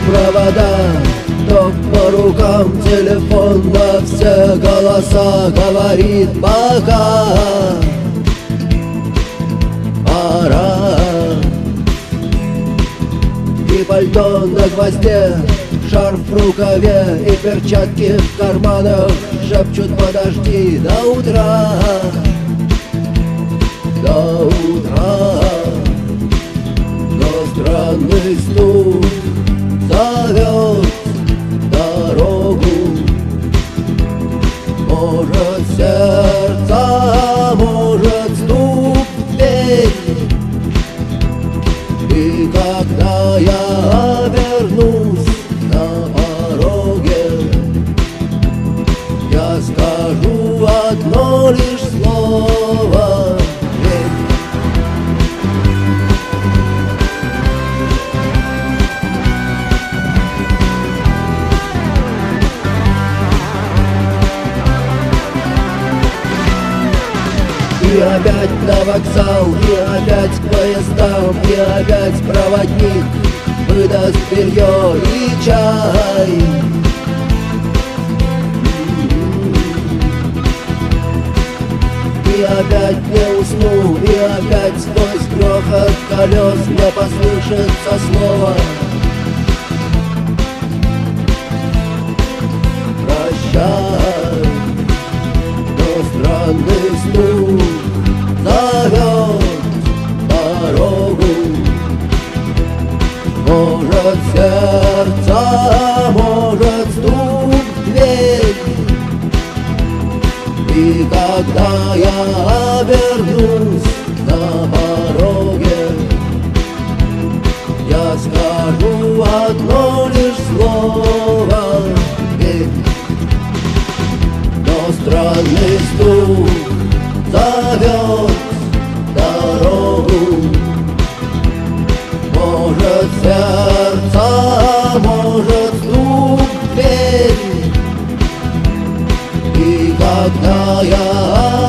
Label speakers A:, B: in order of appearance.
A: провода, ток по рукам, телефон на все голоса говорит пока. Пора. И пальто на гвозде, шарф в рукаве и перчатки в карманах шепчут подожди до утра. До утра. Но странный стук зовет дорогу. Может сердце, может стук в дверь. И когда я обернусь на пороге, я скажу одно лишь слово. И опять на вокзал, и опять к поездам, и опять проводник выдаст белье и чай. И опять не усну, и опять сквозь грохот колес мне послышится слово прощай. Но странный стук зовет дорогу. Может сердце, может стук в дверь. И когда я обернусь на пороге, я скажу одно лишь слово «Верь». Но странный стук зовет дорогу. Может сердце, может стук в дверь. И когда я